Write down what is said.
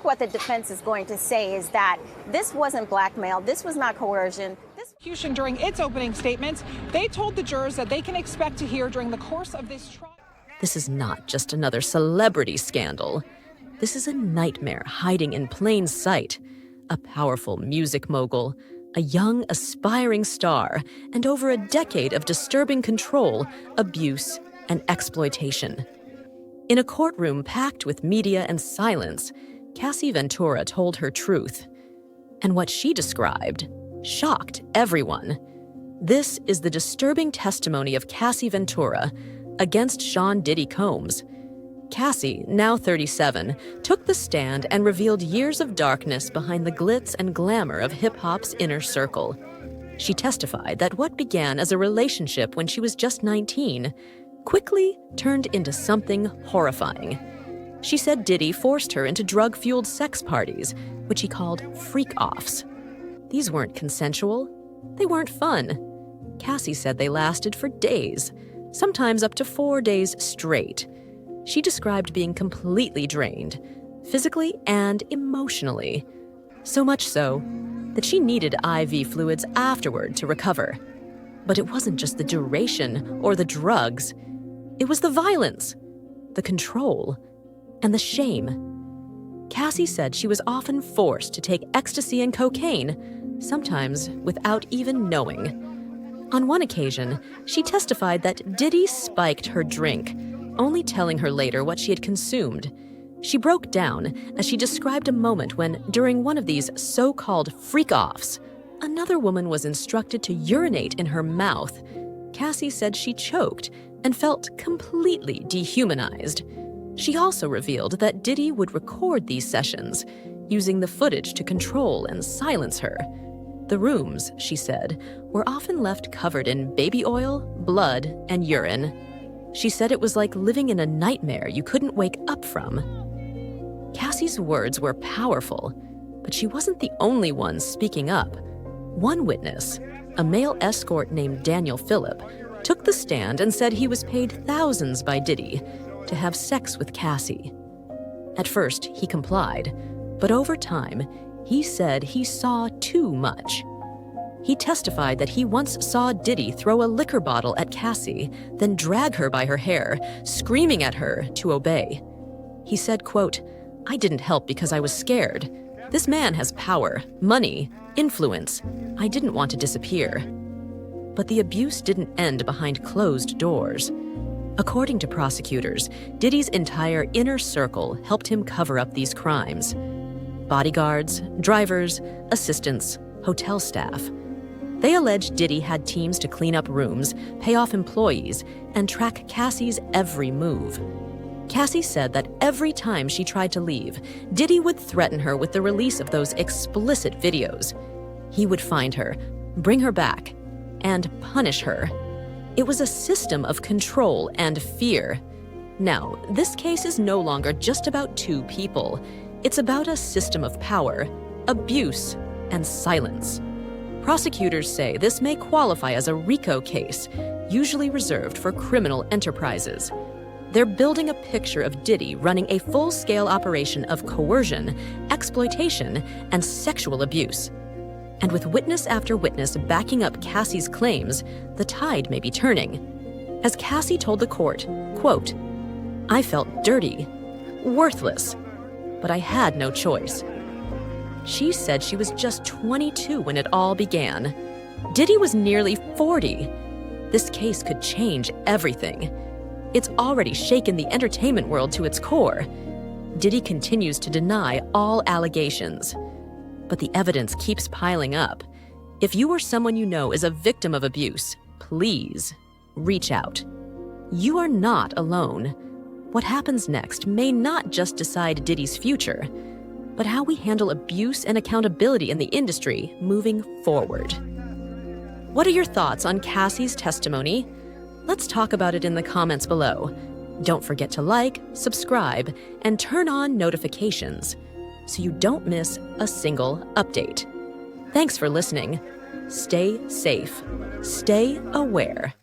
think what the defense is going to say is that this wasn't blackmail, this was not coercion. Prosecution, during its opening statements, they told the jurors that they can expect to hear during the course of this trial. This is not just another celebrity scandal. This is a nightmare hiding in plain sight. A powerful music mogul, a young, aspiring star, and over a decade of disturbing control, abuse, and exploitation. In a courtroom packed with media and silence, Cassie Ventura told her truth. And what she described shocked everyone. This is the disturbing testimony of Cassie Ventura against Sean Diddy Combs. Cassie, now 37, took the stand and revealed years of darkness behind the glitz and glamour of hip-hop's inner circle. She testified that what began as a relationship when she was just 19 quickly turned into something horrifying. She said Diddy forced her into drug-fueled sex parties, which he called Freakoffs. These weren't consensual. They weren't fun. Cassie said they lasted for days, sometimes up to 4 days straight. She described being completely drained, physically and emotionally. So much so that she needed IV fluids afterward to recover. But it wasn't just the duration or the drugs. It was the violence, the control, and the shame. Cassie said she was often forced to take ecstasy and cocaine, sometimes without even knowing. On one occasion, she testified that Diddy spiked her drink, only telling her later what she had consumed. She broke down as she described a moment when, during one of these so-called freak-offs, another woman was instructed to urinate in her mouth. Cassie said she choked and felt completely dehumanized. She also revealed that Diddy would record these sessions, using the footage to control and silence her. The rooms, she said, were often left covered in baby oil, blood, and urine. She said it was like living in a nightmare you couldn't wake up from. Cassie's words were powerful, but she wasn't the only one speaking up. One witness, a male escort named Daniel Phillip, took the stand and said he was paid thousands by Diddy to have sex with Cassie. At first, he complied, but over time, he said he saw too much. He testified that he once saw Diddy throw a liquor bottle at Cassie, then drag her by her hair, screaming at her to obey. He said, quote, "I didn't help because I was scared. This man has power, money, influence. I didn't want to disappear." But the abuse didn't end behind closed doors. According to prosecutors, Diddy's entire inner circle helped him cover up these crimes. Bodyguards, drivers, assistants, hotel staff. They alleged Diddy had teams to clean up rooms, pay off employees, and track Cassie's every move. Cassie said that every time she tried to leave, Diddy would threaten her with the release of those explicit videos. He would find her, bring her back, and punish her. It was a system of control and fear. Now, this case is no longer just about two people. It's about a system of power, abuse, and silence. Prosecutors say this may qualify as a RICO case, usually reserved for criminal enterprises. They're building a picture of Diddy running a full-scale operation of coercion, exploitation, and sexual abuse. And with witness after witness backing up Cassie's claims, the tide may be turning. As Cassie told the court, quote, "I felt dirty, worthless, but I had no choice." She said she was just 22 when it all began. Diddy was nearly 40. This case could change everything. It's already shaken the entertainment world to its core. Diddy continues to deny all allegations. But the evidence keeps piling up. If you or someone you know is a victim of abuse, please reach out. You are not alone. What happens next may not just decide Diddy's future, but how we handle abuse and accountability in the industry moving forward. What are your thoughts on Cassie's testimony? Let's talk about it in the comments below. Don't forget to like, subscribe, and turn on notifications so you don't miss a single update. Thanks for listening. Stay safe. Stay aware.